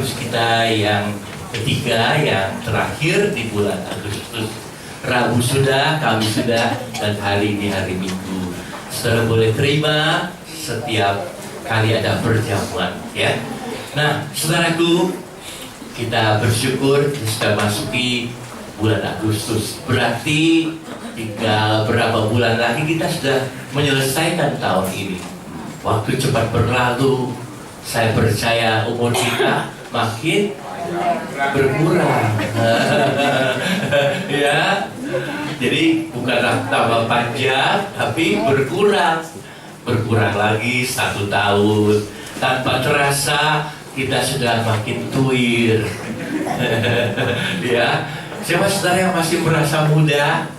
Agustus kita yang ketiga, yang terakhir di bulan Agustus. Rabu sudah, Kamis sudah, dan hari ini hari Minggu. Saudara boleh terima setiap kali ada perjamuan, ya. Nah, saudaraku, kita bersyukur sudah masuki bulan Agustus. Berarti tinggal berapa bulan lagi kita sudah menyelesaikan tahun ini. Waktu cepat berlalu. Saya percaya umur kita makin berkurang. Ya, jadi bukanlah tambah panjang, tapi berkurang lagi 1 tahun. Tanpa terasa kita sudah makin tuir. Ya, siapa saudara yang masih merasa muda?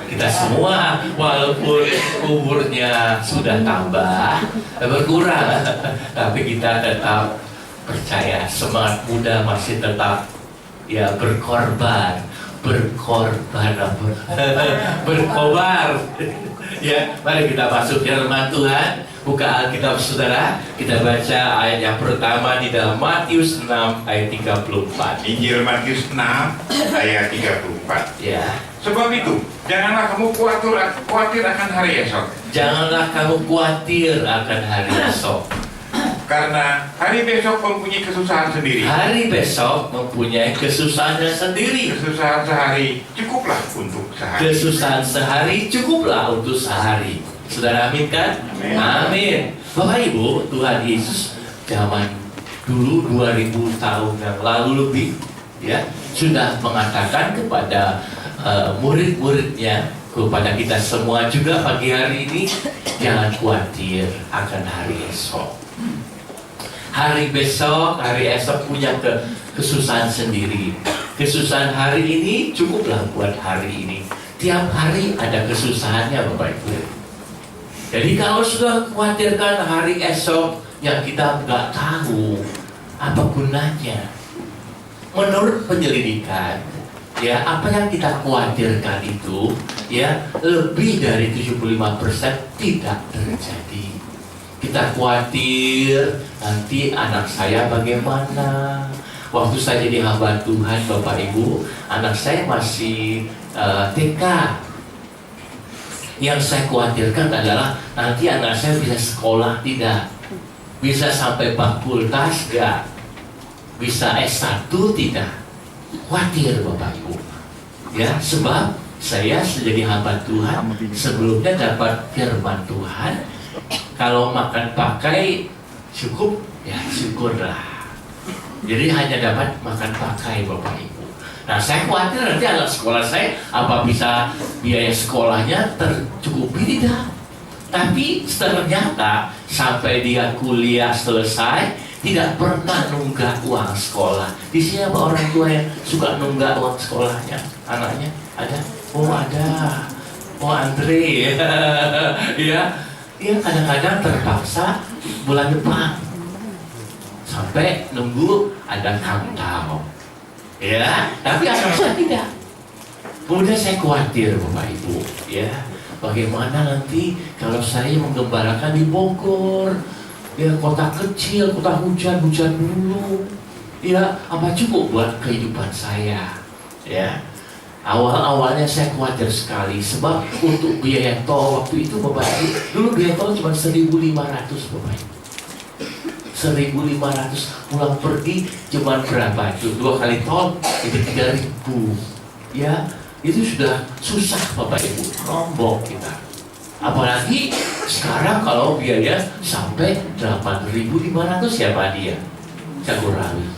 Kita semua, walaupun umurnya sudah tambah, berkurang, tapi kita tetap percaya semangat muda masih tetap ya berkorban berkobar. Ya, mari kita masuk firman Tuhan. Buka Alkitab saudara, kita baca ayat yang pertama di dalam Matius 6 ayat 34. Injil Matius 6 ayat 34. Ya. Sebab itu, janganlah kamu khawatir akan hari esok. Janganlah kamu khawatir akan hari esok. Karena hari besok mempunyai kesusahan sendiri. Hari besok mempunyai kesusahannya sendiri. Kesusahan sehari cukuplah untuk sehari. Kesusahan sehari cukuplah untuk sehari. Saudara amin kan? Amin. Amin. Bapak Ibu, Tuhan Yesus zaman dulu 2000 tahun yang lalu lebih, ya, sudah mengatakan kepada murid-muridnya, kepada kita semua juga pagi hari ini, jangan khawatir akan hari esok. Hari besok, hari esok punya kesusahan sendiri. Kesusahan hari ini cukuplah buat hari ini. Tiap hari ada kesusahannya Bapak Ibu. Jadi kalau sudah khawatirkan hari esok yang kita nggak tahu apa gunanya. Menurut penyelidikan, ya, apa yang kita khawatirkan itu, ya, lebih dari 75% tidak terjadi. Kita khawatir nanti anak saya bagaimana. Waktu saya jadi hamba Tuhan Bapak Ibu, anak saya masih TK. Yang saya khawatirkan adalah nanti anak saya bisa sekolah tidak, bisa sampai fakultas tidak, bisa S1 tidak. Khawatir Bapak Ibu, ya, sebab saya menjadi hamba Tuhan sebelumnya dapat firman Tuhan, kalau makan pakai cukup, ya syukurlah. Jadi hanya dapat makan pakai Bapak Ibu. Nah, saya khawatir nanti anak sekolah saya apa bisa biaya sekolahnya tercukupi tidak. Tapi ternyata sampai dia kuliah selesai tidak pernah nunggak uang sekolah. Di sini apa orang tua yang suka nunggak uang sekolahnya anaknya? Ada? Oh ada. Oh Andre. Ya, dia kadang-kadang terpaksa bulan depan sampai nunggu ada kantau. Ya, tapi anak saya tidak. Kemudian saya khawatir Bapak Ibu, ya, bagaimana nanti kalau saya menggembalakan di Bogor, ya, kota kecil, kota hujan dulu, ya, apa cukup buat kehidupan saya, ya. Awal-awalnya saya khawatir sekali, sebab untuk biaya tol waktu itu Bapak Ibu, dulu biaya tol cuma 1.500 Bapak Ibu. 1.500 pulang pergi cuma berapa itu? 2 kali tol itu 3.000, ya, itu sudah susah Bapak Ibu, rombong kita. Apalagi sekarang kalau biaya sampai 8.500 ya Pak dia, Jagorawi,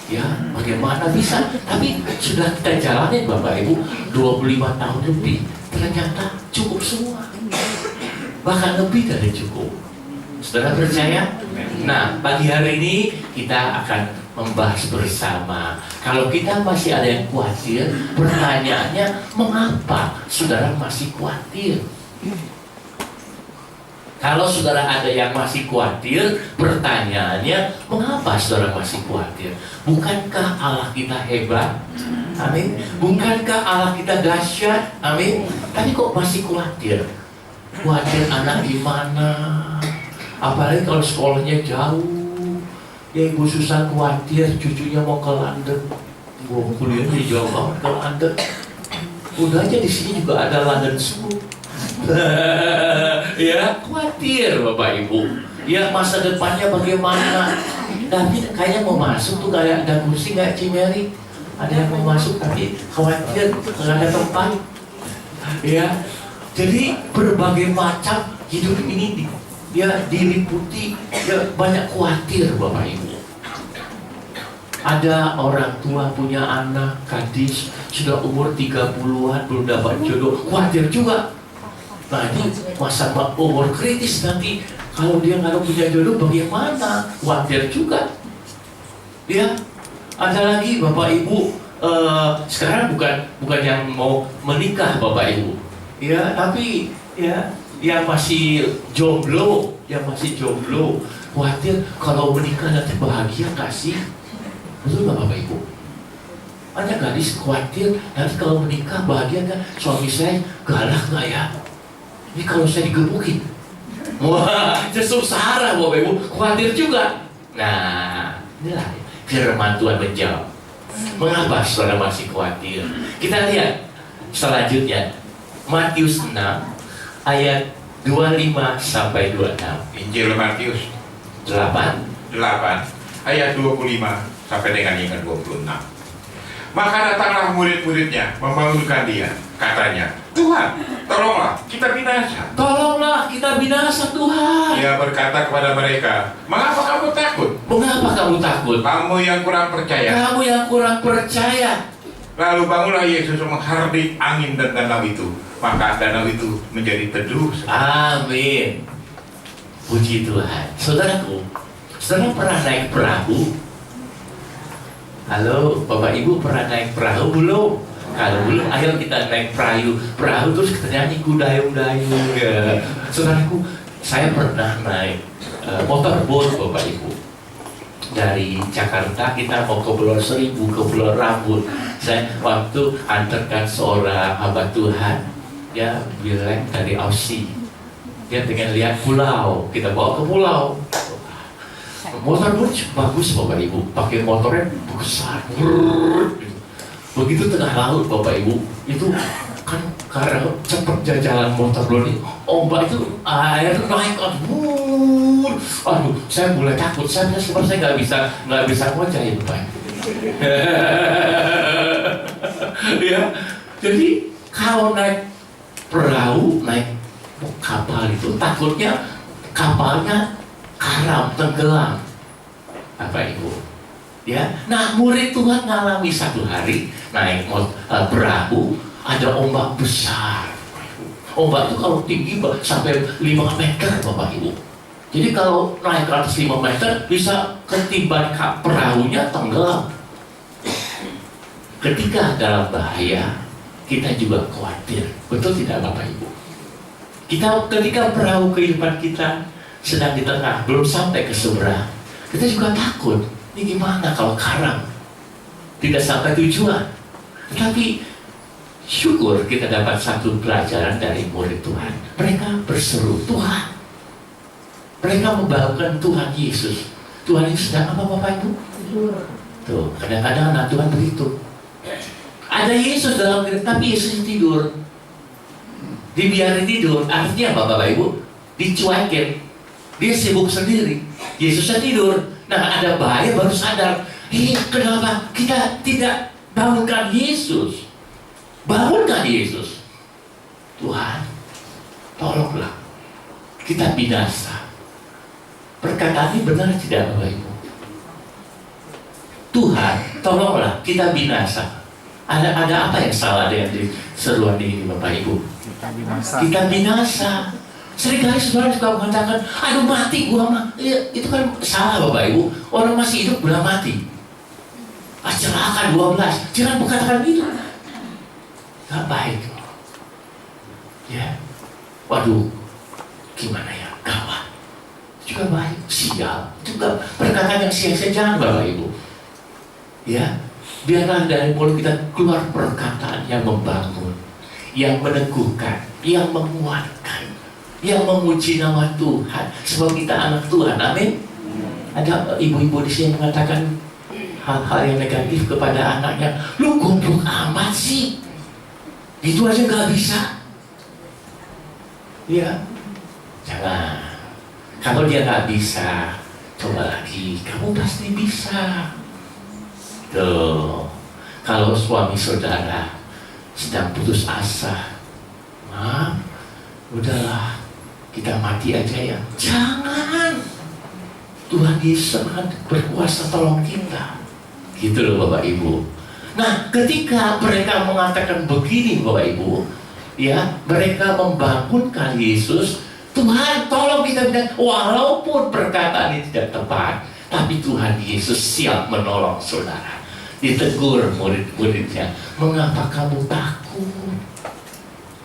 ya, bagaimana bisa? Tapi sudah kita jalanin Bapak Ibu 25 tahun lebih, ternyata cukup semua, bahkan lebih dari cukup. Saudara percaya? Nah, pagi hari ini kita akan membahas bersama. Kalau kita masih ada yang khawatir, pertanyaannya, mengapa saudara masih khawatir? Kalau saudara ada yang masih khawatir, pertanyaannya, mengapa saudara masih khawatir? Bukankah Allah kita hebat? Amin. Bukankah Allah kita dahsyat? Amin. Tapi kok masih khawatir? Khawatir anak gimana? Apalagi kalau sekolahnya jauh, Ya Ibu Susan khawatir cucunya mau ke London. Gua kuliah di jauh banget ke London. Udah aja di sini juga ada London School. Ya khawatir Bapak Ibu. Ya masa depannya bagaimana? Tapi kayaknya mau masuk tuh kayak ada kursi kayak Cimeri. Ada yang mau masuk tapi khawatir nggak ada tempat. Ya, jadi berbagai macam hidup ini dia diliputi ya banyak khawatir Bapak Ibu. Ada orang tua punya anak gadis sudah umur 30-an belum dapat jodoh, khawatir juga. Nah ini masa umur kritis nanti kalau dia nggak punya jodoh bagaimana? Khawatir juga. Ya, ada lagi Bapak Ibu sekarang bukan yang mau menikah Bapak Ibu. Ya, tapi ya yang masih jomblo, khawatir kalau menikah nanti bahagia nggak sih? Betul nggak Bapak Ibu? Banyak gadis khawatir nanti kalau menikah bahagia nggak? Suami saya galak nggak ya? Ini kalau saya digebukin, wah sengsara Bapak Ibu, khawatir juga. Nah, inilah firman Tuhan menjawab. Mengapa saudara masih khawatir? Kita lihat selanjutnya Matius 6 ayat 25 sampai 26. Injil Matius 8 ayat 25 sampai dengan yang ke-26. Maka datanglah murid-muridnya membangunkan dia, katanya, Tuhan, tolonglah kita binasa. Tolonglah kita binasa Tuhan. Dia berkata kepada mereka, mengapa kamu takut? Mengapa kamu takut? Kamu yang kurang percaya. Kamu yang kurang percaya. Lalu bangunlah Yesus menghardik angin dan danau itu. Maka danau itu menjadi teduh. Amin. Puji Tuhan. Saudaraku, saudara pernah naik perahu? Halo, Bapak Ibu pernah naik perahu belum? Kalau belum, ayo kita naik perahu terus kita nyanyi dayung-dayung. Ya. Saudaraku, saya pernah naik motorboat Bapak Ibu. Dari Jakarta kita mau ke Pulau Seribu, ke Pulau Rambut. Saya waktu antarkan seorang hamba Tuhan, ya bilang dari Aussie. Dia pengen lihat pulau, kita bawa ke pulau. Motorboat bagus Bapak Ibu, pakai motornya besar. Begitu tengah laut Bapak Ibu, itu kan karena cepat jalan motorboat ini, ombak itu air naik, aduh, saya mulai takut, saya nggak bisa ngocain Pak. Ya, jadi kalau naik perahu, naik kapal itu takutnya kapalnya karam, tenggelam, Bapak Ibu. Ya, nah murid Tuhan ngalami satu hari naik perahu, ada ombak besar. Ombak itu kalau tinggi sampai 5 meter Bapak Ibu. Jadi kalau naik ke atas 5 meter bisa ketiban perahunya tenggelam. Ketika dalam bahaya, kita juga khawatir. Betul tidak Bapak Ibu? Ketika perahu kehidupan kita sedang di tengah, belum sampai ke seberang, kita juga takut. Ini gimana kalau karam? Tidak sampai tujuan. Tetapi syukur kita dapat satu pelajaran dari murid Tuhan. Mereka berseru Tuhan. Mereka membawakan Tuhan Yesus. Tuhan Yesus sedang apa Bapak Ibu? Tuh, kadang-kadang anak Tuhan begitu. Ada Yesus dalam diri, tapi Yesus tidur. Dibiarin tidur, artinya apa Bapak Ibu? Dicuekin. Dia sibuk sendiri. Yesusnya tidur. Nah ada bahaya baru sadar. Kenapa kita tidak bangunkan Yesus? Bangunkan Yesus. Tuhan, tolonglah kita binasa. Perkataan ini benar tidak Bapak Ibu? Tuhan, tolonglah kita binasa. Ada apa yang salah dengan seruan ini Bapak Ibu? Kita binasa. Seringkali saudara juga mengatakan, aduh mati gua mah. Itu kan salah Bapak Ibu. Orang masih hidup belum mati. Celaka 12. Jangan berkatakan itu. Gak baik. Ya. Waduh. Gimana ya? Gawat. Juga baik. Sial. Juga perkataan yang sia-sia. Jangan Bapak Ibu. Ya. Biarlah dari mulut kita keluar perkataan yang membangun, yang meneguhkan, yang menguatkan, yang memuji nama Tuhan, sebab kita anak Tuhan. Amin. Ada ibu-ibu di sini mengatakan hal-hal yang negatif kepada anaknya. Lu goblok amat sih, itu aja gak bisa. Ya, jangan. Kalau dia gak bisa, coba lagi. Kamu pasti bisa. Tuh, kalau suami saudara sedang putus asa, udahlah, kita mati aja ya. Jangan. Tuhan Yesus akan berkuasa tolong kita. Gitu loh Bapak Ibu. Nah, ketika mereka mengatakan begini Bapak Ibu, ya, mereka membangunkan Yesus. Tuhan tolong kita, walaupun perkataan ini tidak tepat, tapi Tuhan Yesus siap menolong saudara. Ditegur murid-muridnya, mengapa kamu takut?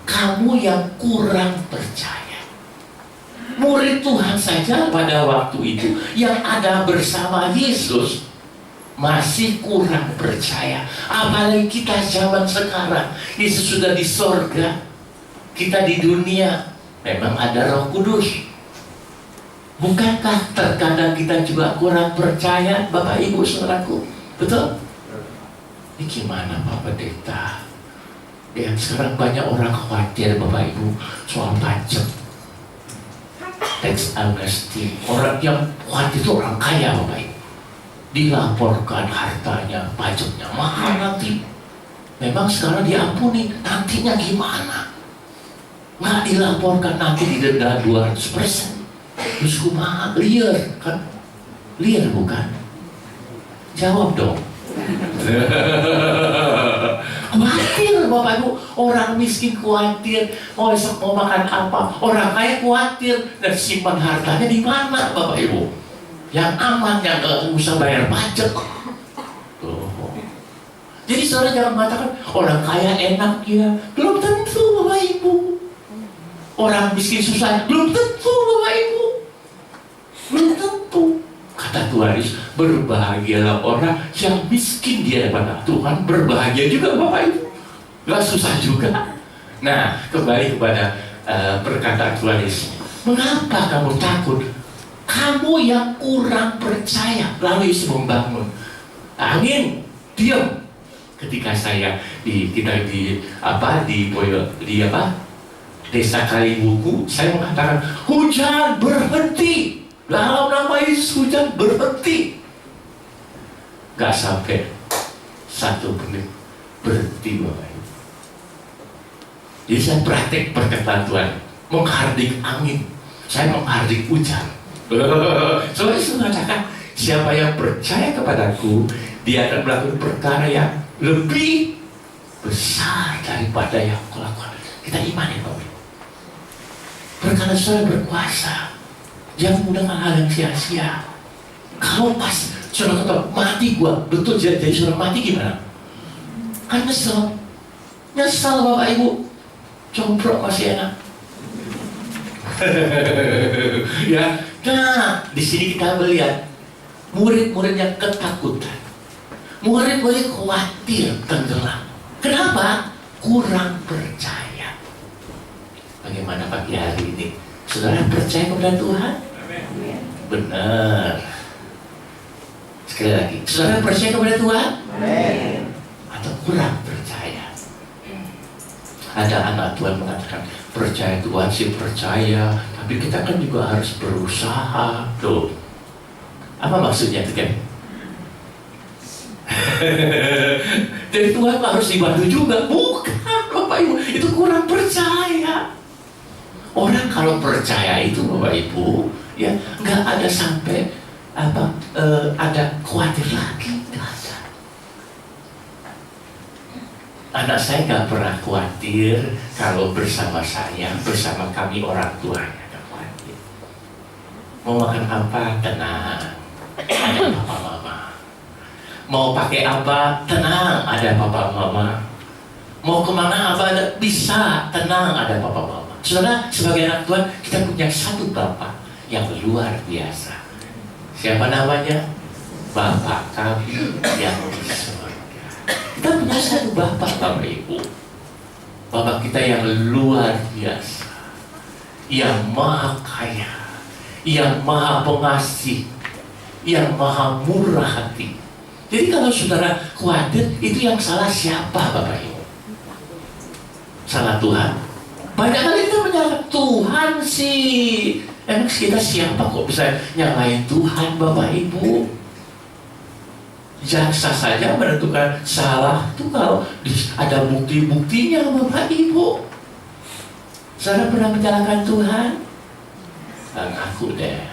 Kamu yang kurang percaya. Murid Tuhan saja pada waktu itu yang ada bersama Yesus masih kurang percaya. Apalagi kita zaman sekarang. Yesus sudah di sorga, kita di dunia. Memang ada Roh Kudus. Bukankah terkadang kita juga kurang percaya, Bapak Ibu saudaraku? Betul? Ini gimana Pak Pendeta? Ya, sekarang banyak orang khawatir Bapak Ibu soal pajak, tax amnesty. Orang yang khawatir itu orang kaya Bapak Ibu. Dilaporkan hartanya, pajaknya mahal nanti. Memang sekarang diampuni, nantinya gimana? Nggak dilaporkan, nanti didenda 200%. Terus kumaha, liar kan? Liar bukan? Jawab dong. Khawatir Bapak Ibu, orang miskin khawatir mau besok mau makan apa, orang kaya khawatir dan simpan hartanya di mana Bapak Ibu? Yang aman, yang nggak usah bayar pajak. Jadi saudara jangan mengatakan orang kaya enak ya, belum tentu Bapak Ibu. Orang miskin susah, belum tentu Bapak Ibu. Belum tentu. Kata Tuhan Yesus, berbahagialah orang yang miskin di hadapan Tuhan, berbahagia juga Bapak Ibu. Gak susah juga. Nah, kembali kepada perkataan Tuhan Yesus. Mengapa kamu takut? Kamu yang kurang percaya. Lalu Yesus membangun. Angin, diam. Ketika saya di Desa Kalibuku, saya mengatakan hujan berhenti. Dalam nama Yesus hujan berhenti. Gak sampai 1 menit berhenti Bapak Ibu. Jadi saya praktek perkataan Tuhan, menghardik angin, saya menghardik hujan. Soalnya Yesus mengatakan, siapa yang percaya kepadaku, dia akan melakukan perkara yang lebih besar daripada yang kulakukan. Kita imani Bapak Ibu. Perkara saya berkuasa. Jangan menggunakan hal yang sia-sia. Kalau pas saudara kata mati gua, betul jadi saudara mati gimana? Kan nyesel. Nyesel Bapak Ibu. Comprok masih enak. Ya. Nah, di sini kita melihat murid-murid yang ketakutan. Murid-murid khawatir tenggelam. Kenapa? Kurang percaya. Bagaimana pagi hari ini? Saudara percaya kepada Tuhan? Amin. Benar. Sekali lagi, saudara percaya kepada Tuhan? Amin. Atau kurang percaya? Ada anak Tuhan mengatakan, percaya Tuhan sih percaya, tapi kita kan juga harus berusaha. Tuh, apa maksudnya itu kan? Jadi Tuhan harus dibantu juga? Bukan Bapak Ibu, itu kurang percaya. Orang kalau percaya itu Bapak Ibu, ya nggak ada sampai ada khawatir lagi, nggak ada. Anak saya nggak pernah khawatir kalau bersama saya, bersama kami orang tuanya, nggak khawatir. Mau makan apa? Tenang, ada papa mama. Mau pakai apa? Tenang, ada papa mama. Mau kemana apa? Bisa, tenang, ada papa mama. Saudara, sebagai anak Tuhan, kita punya satu Bapa yang luar biasa. Siapa namanya? Bapa kami yang di surga. Kita punya satu Bapa, Bapak Ibu. Bapa kita yang luar biasa, yang maha kaya, yang maha pengasih, yang maha murah hati. Jadi kalau saudara khawatir, itu yang salah siapa Bapak Ibu? Salah Tuhan? Banyak kali kita menyalahkan Tuhan sih. Emang kita siapa kok bisa nyalain Tuhan Bapak Ibu? Jaksa saja menentukan salah itu kalau ada bukti-buktinya Bapak Ibu. Saudara pernah menyalahkan Tuhan? Aku deh.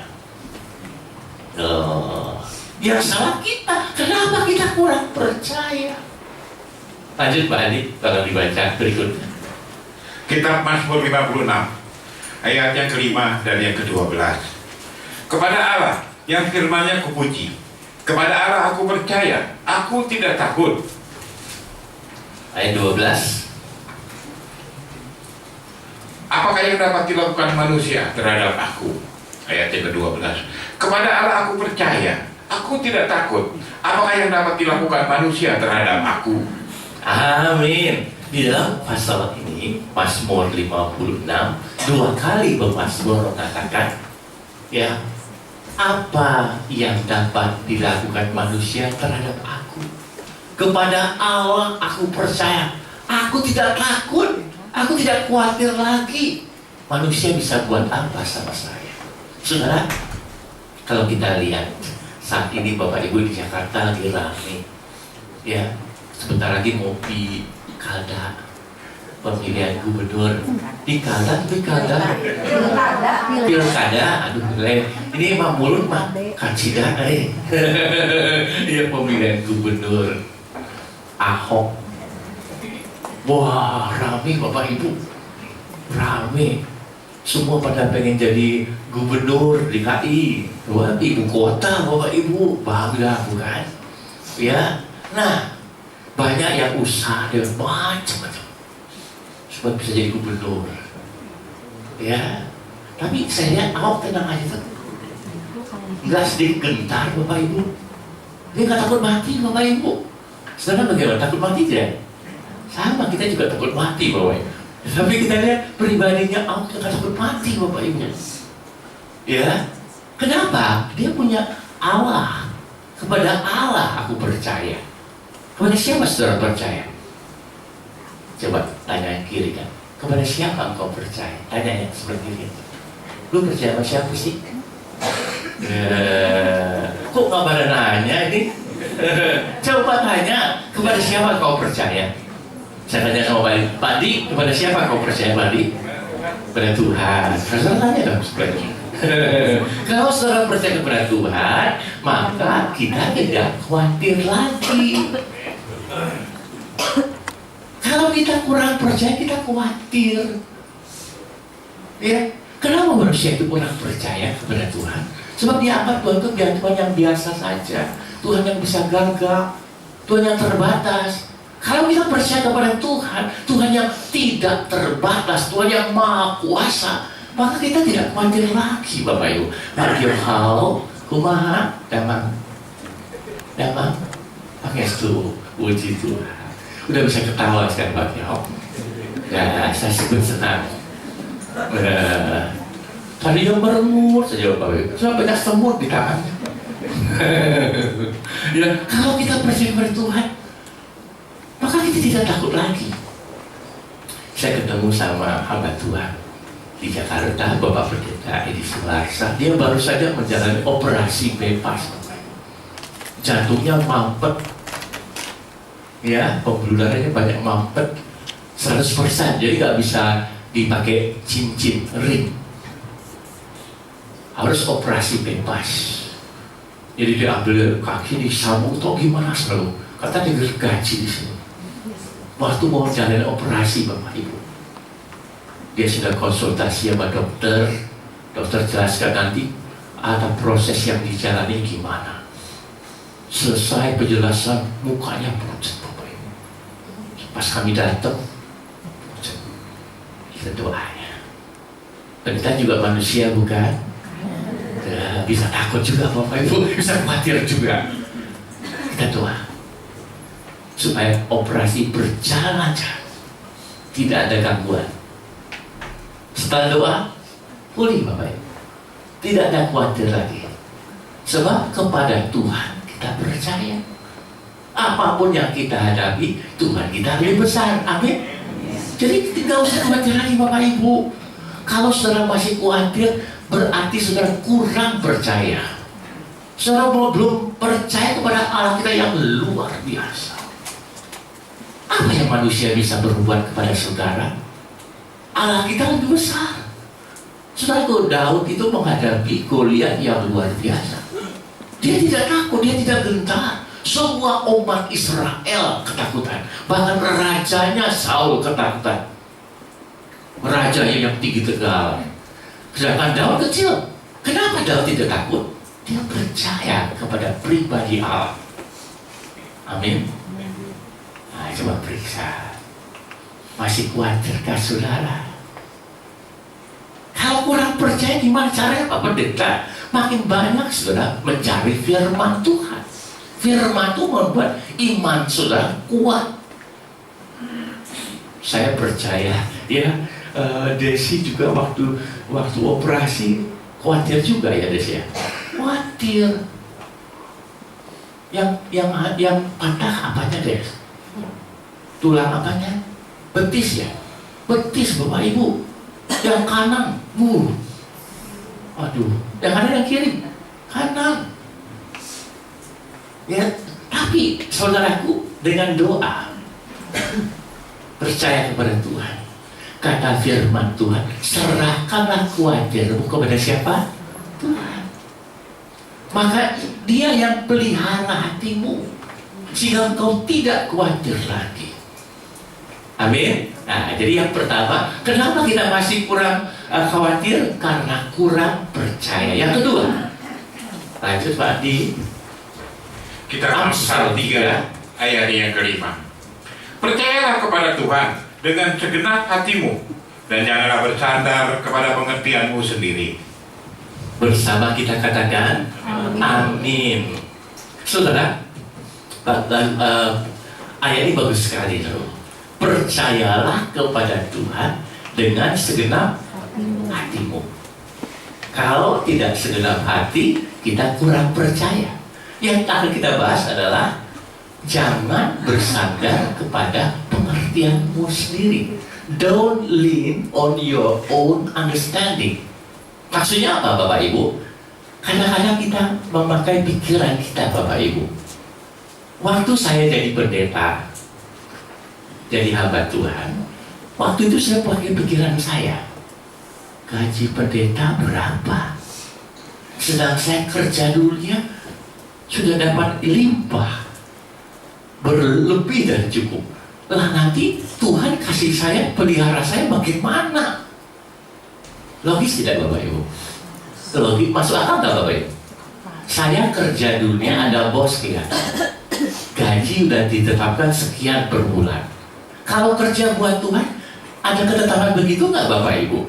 Yang salah kita. Kenapa kita kurang percaya? Lanjut Pak Adi, kalau dibaca berikutnya. Kitab Mazmur 56 ayat yang kelima dan yang ke-12. Kepada Allah yang firman-Nya kupuji, kepada Allah aku percaya, aku tidak takut. Ayat 12. Apakah yang dapat dilakukan manusia terhadap aku? Ayat yang ke-12. Kepada Allah aku percaya, aku tidak takut. Apakah yang dapat dilakukan manusia terhadap aku? Amin. Di dalam pasal ini, Mazmur 56, 2 kali pemazmur mengatakan, ya, apa yang dapat dilakukan manusia terhadap aku? Kepada Allah aku percaya, aku tidak takut, aku tidak khawatir lagi. Manusia bisa buat apa sama saya? Saudara, kalau kita lihat saat ini Bapak Ibu di Jakarta lagi rame, ya, sebentar lagi mau pilkada, pemilihan gubernur di pilkada, aduh, ini emang mulut mah kacidan, ya, pemilihan gubernur Ahok, wah rame Bapak Ibu, rame. Semua pada pengen jadi gubernur DKI, wah, ibu kota Bapak Ibu, bangga bukan? Ya, nah banyak yang usaha dan macam-macam supaya bisa jadi gubernur. Ya, tapi saya lihat Ahok tenang aja tuh, nggak sedikit gentar Bapak Ibu. Dia nggak takut mati Bapak Ibu. Sedangkan bagaimana, takut mati tidak? Sama, kita juga takut mati Bapak Ibu. Tapi kita lihat pribadinya Ahok nggak takut mati Bapak Ibu. Ya, kenapa? Dia punya Allah. Kepada Allah aku percaya. Kepada siapa saudara percaya? Coba tanya yang kiri kan. Kepada siapa engkau percaya? Tanya yang seperti itu. Lu percaya sama siapa sih? Kok nggak pada nanya ini? Coba tanya, kepada siapa kau percaya? Saya tanya sama Pak Di, kepada siapa kau percaya Pak Di? Kepada Tuhan. Saudara tanya dong seperti itu. Kalau saudara percaya kepada Tuhan, maka kita tidak khawatir lagi. Kalau kita kurang percaya, kita khawatir. Ya, kenapa manusia itu kurang percaya kepada Tuhan? Sebab dia anggap Tuhan itu Tuhan yang biasa saja, Tuhan yang bisa gagal, Tuhan yang terbatas. Kalau kita percaya kepada Tuhan, Tuhan yang tidak terbatas, Tuhan yang maha kuasa, maka kita tidak khawatir lagi Bapak Ibu. Mario hal, kumaha, damang, pakai itu, puji Tuhan. Udah bisa ketawa sekarang Pak Yo. Ya, saya sebut senang. Tadi yang merengut saja Bapak Ibu. Sudah banyak semut di tangannya. Ya, kalau kita percaya kepada Tuhan, maka kita tidak takut lagi. Saya ketemu sama hamba Tuhan di Jakarta, Bapak Pendeta Edi Sularsa. Dia baru saja menjalani operasi bebas. Jantungnya mampet, ya, pembuluh darahnya banyak mampet 100%, jadi nggak bisa dipakai cincin ring, harus operasi bebas. Jadi diambil kaki, disambung, atau gimana selalu. Kata dia gergaji di sini. Waktu mau jalan operasi Bapak Ibu, dia sudah konsultasi sama dokter. Dokter jelaskan nanti ada proses yang dijalani gimana. Selesai penjelasan, mukanya pucat Bapak Ibu. Pas kami datang, pucat. Kita doanya. Dan kita juga manusia bukan? Ya, bisa takut juga Bapak Ibu, bisa khawatir juga. Kita doa supaya operasi berjalan lancar, tidak ada gangguan. Setelah doa, pulih Bapak Ibu, tidak ada khawatir lagi. Sebab kepada Tuhan kita percaya. Apapun yang kita hadapi, Tuhan kita lebih besar. Amin. Jadi tidak usah khawatir lagi Bapak Ibu. Kalau saudara masih khawatir, berarti saudara kurang percaya. Saudara belum percaya kepada Allah kita yang luar biasa. Apa yang manusia bisa berbuat kepada saudara? Allah kita lebih besar. Saudara, Daud itu menghadapi Goliat yang luar biasa. Dia tidak takut, dia tidak gentar. Semua umat Israel ketakutan. Bahkan rajanya Saul ketakutan. Rajanya yang tinggi tegal. Sedangkan Daud kecil. Kenapa Daud tidak takut? Dia percaya kepada pribadi Allah. Amin. Nah, coba periksa. Masih khawatirkah saudara? Kalau kurang percaya, gimana caranya Pak Pendeta? Makin banyak saudara mencari firman Tuhan. Firman itu membuat iman saudara kuat. Saya percaya ya, Desi juga waktu operasi khawatir juga ya Desi ya. Khawatir. Yang patah apanya Des? Tulang apanya? Betis ya. Betis Bapak Ibu. Yang kanan, aduh. Yang kanan yang kiri, kanan. Ya, tapi saudaraku dengan doa percaya kepada Tuhan. Kata firman Tuhan, serahkanlah khawatirmu kepada siapa? Tuhan. Maka Dia yang pelihara hatimu sehingga engkau tidak khawatir lagi. Amin. Nah, jadi yang pertama, kenapa kita masih kurang khawatir? Karena kurang percaya. Yang kedua, lanjut Pak Di. Kita Amsal 3 ayat yang kelima. Percayalah kepada Tuhan dengan segenap hatimu, dan janganlah bersandar kepada pengertianmu sendiri. Bersama kita katakan amin. Saudara, ayat ini bagus sekali loh. Percayalah kepada Tuhan dengan segenap hatimu. Kalau tidak segenap hati, kita kurang percaya. Yang akan kita bahas adalah jangan bersandar kepada pengertianmu sendiri. Don't lean on your own understanding. Maksudnya apa Bapak Ibu? Kadang-kadang kita memakai pikiran kita Bapak Ibu. Waktu saya jadi pendeta, jadi hamba Tuhan, waktu itu saya pakai pikiran saya, gaji pendeta berapa? Sedang saya kerja dulunya sudah dapat limpah, berlebih dan cukup. Lah nanti Tuhan kasih saya, pelihara saya bagaimana? Logis tidak Bapak Ibu? Logis, masuk akal tak Bapak Ibu? Saya kerja dulunya, ada bos kita, gaji udah ditetapkan sekian per bulan. Kalau kerja buat Tuhan, ada ketetapan begitu nggak Bapak Ibu?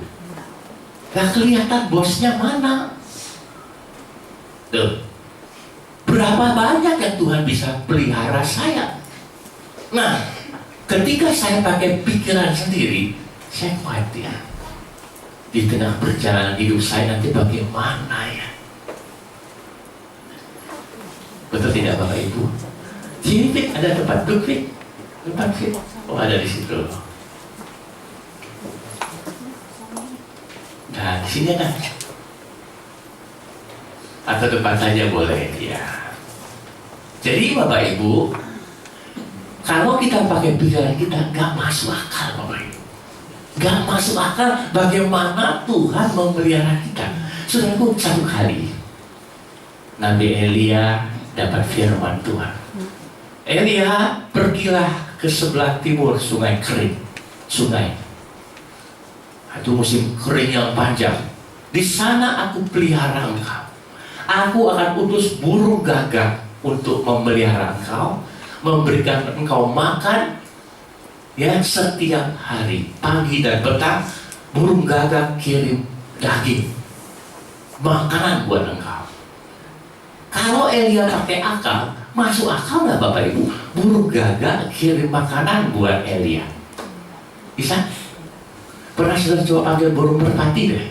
Nggak kelihatan bosnya mana. Tuh. Berapa banyak yang Tuhan bisa pelihara saya? Nah, ketika saya pakai pikiran sendiri, saya khawatir di tengah perjalanan hidup saya nanti bagaimana ya? Betul tidak Bapak Ibu? Sini Fik, ada tempat duduk Fik. Tempat Fik. Oh, ada di situ. Nah, di sini kan. Atau depan saja boleh ya. Jadi Bapak Ibu, kalau kita pakai pikiran kita, gak masuk akal Bapak Ibu. Gak masuk akal bagaimana Tuhan memelihara kita. Saudaraku, satu kali Nabi Elia dapat firman Tuhan. Elia, pergilah ke sebelah timur sungai kering. Sungai itu musim kering yang panjang. Di sana aku pelihara engkau. Aku akan utus burung gagak untuk memelihara engkau, memberikan engkau makan ya setiap hari, pagi dan petang. Burung gagak kirim daging, makanan buat engkau. Kalau Elia pakai akal, masuk akal nggak Bapak Ibu? Burung gagak kirim makanan buat Elia. Bisa? Pernah sudah coba panggil burung merpati deh?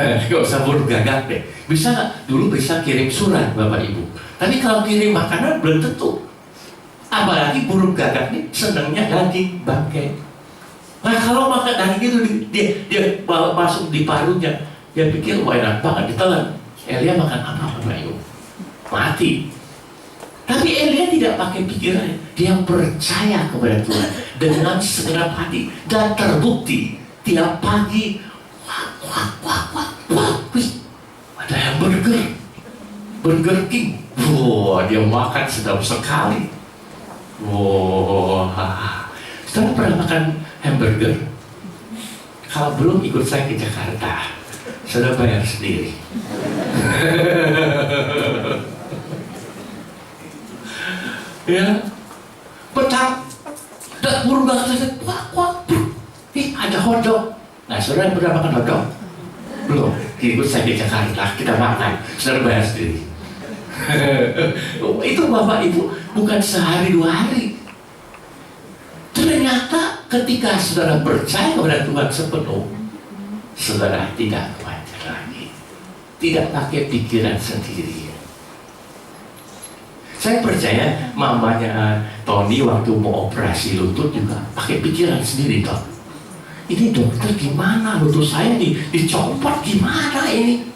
Gak usah burung gagak deh. Bisa nggak? Dulu bisa kirim surat Bapak Ibu. Tapi kalau kirim makanan belum tentu. Apalagi burung gagak nih senangnya daging bangkai. Nah kalau makan daging itu dia bawa masuk di parunya, dia pikir wah enak banget ditelan. Elia makan apa Bapak Ibu? Mati. Tapi Elia tidak pakai pikiran, dia percaya kepada Tuhan dengan segenap hati dan terbukti tiap pagi wih, ada hamburger, Burger King. Wah, dia makan sedap sekali. Wah, saudara pernah makan hamburger? Kalau belum, ikut saya ke Jakarta, saudara bayar sendiri. Ya, petang, dan burung gagak saya, wah, ada hotdog. Nah, saudara pernah makan hotdog? Belum, ikut saya ke Jakarta, kita makan, saudara bayar sendiri. Itu Bapak Ibu bukan sehari dua hari. Ternyata ketika saudara percaya kepada Tuhan sepenuh, saudara tidak khawatir lagi, tidak pakai pikiran sendiri. Saya percaya mamanya Tony waktu mau operasi lutut juga pakai pikiran sendiri toh. Ini dokter gimana, lutut saya dicopot gimana ini?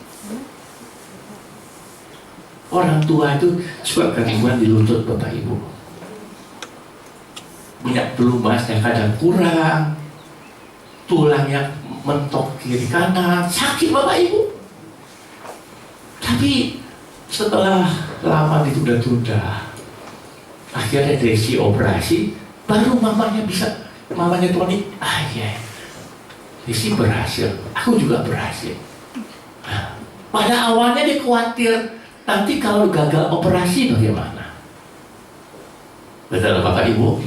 Orang tua itu suka gangguan di lutut Bapak Ibu. Minyak pelumasnya kadang kurang, tulangnya mentok kiri kanan, sakit Bapak Ibu. Tapi setelah lama ditunda-tunda, akhirnya Desi operasi, baru mamanya Tony, ya, Desi berhasil, aku juga berhasil. Nah, pada awalnya dia khawatir, nanti kalau gagal operasi bagaimana? Betul Bapak Ibu?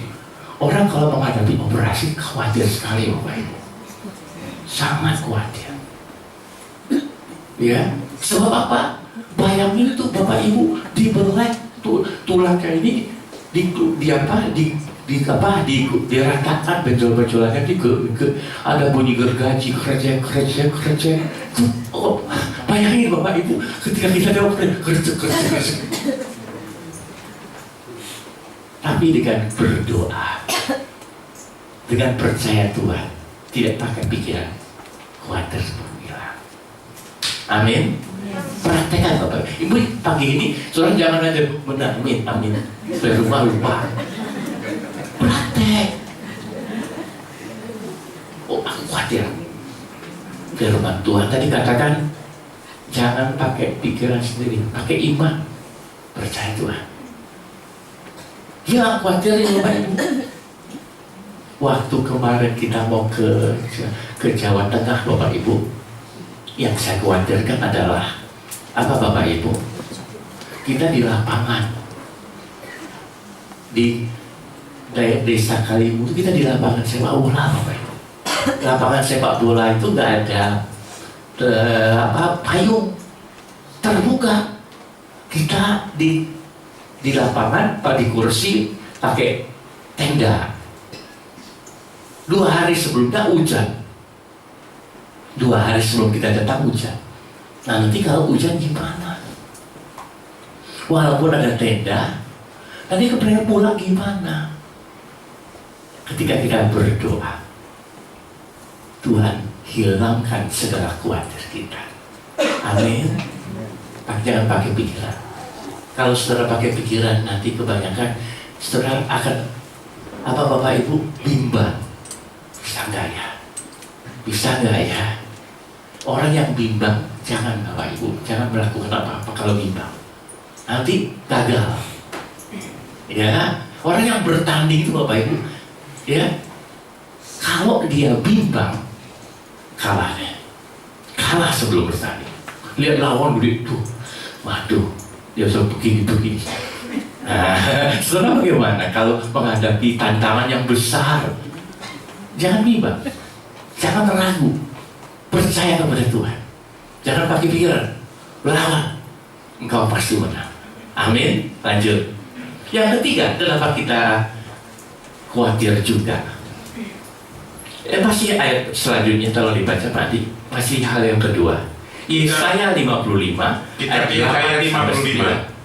Orang kalau menghadapi operasi khawatir sekali Bapak Ibu. Sangat khawatir. Ya, sebab apa? Bayangin itu Bapak Ibu dibelek tulangnya ini diratakan benjol-benjolannya ada bunyi gergaji krecek. Oh, bayangin Bapak Ibu ketika kita jawab krecek. Tapi dengan berdoa, dengan percaya Tuhan, tidak pakai pikiran khawatir hilang. Amin. Praktekkan Bapak Ibu pagi ini, saudara jangan aja benar, amin. Dari rumah lupa. Praktek. Oh, aku khawatir. Firman Tuhan tadi katakan, jangan pakai pikiran sendiri, pakai iman, percaya Tuhan. Jangan khawatirin Bapak Ibu. Waktu kemarin kita mau ke Jawa Tengah Bapak Ibu, yang saya khawatirkan adalah apa Bapak Ibu? Kita di lapangan di desa Kalimu, kita di lapangan sepak bola Bapak Ibu. Lapangan sepak bola itu nggak ada payung, terbuka. Kita di lapangan di kursi pakai tenda. 2 hari sebelumnya hujan. 2 hari sebelum kita datang hujan. Nah nanti kalau hujan gimana? Walaupun ada tenda, nanti kemudian pulang gimana? Ketika kita berdoa, Tuhan hilangkan segala khawatir kita. Amin. Jangan pakai pikiran. Kalau saudara pakai pikiran, nanti kebanyakan saudara akan Bapak Ibu bimbang. Bisa nggak ya? Orang yang bimbang, jangan Bapak Ibu, jangan melakukan apa-apa kalau bimbang. Nanti gagal. Ya, orang yang bertanding itu Bapak Ibu, ya, kalau dia bimbang, kalah sebelum bertanding. Lihat lawan begitu, waduh, dia sudah begini. Nah, saudara bagaimana kalau menghadapi tantangan yang besar? Jangan bimbang, jangan ragu, percaya kepada Tuhan. Jangan pakai pikiran, lawan, engkau pasti menang. Amin. Lanjut. Yang ketiga, kenapa kita khawatir juga? Masih ayat selanjutnya tolong dibaca Pak Adi. Masih hal yang kedua. Yesaya 55 Kita ayat Yesaya 8 sampai 55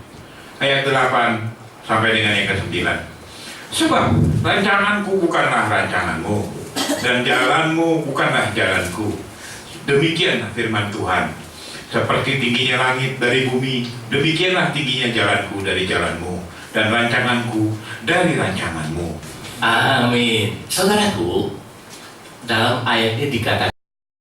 ayat 8 sampai dengan yang ke-9. Sebab rancanganku bukanlah rancanganmu, dan jalanmu bukanlah jalanku. Demikian firman Tuhan. Seperti tingginya langit dari bumi, demikianlah tingginya jalanku dari jalanmu, dan rancanganku dari rancanganmu. Amin. Saudaraku, dalam ayat ini dikatakan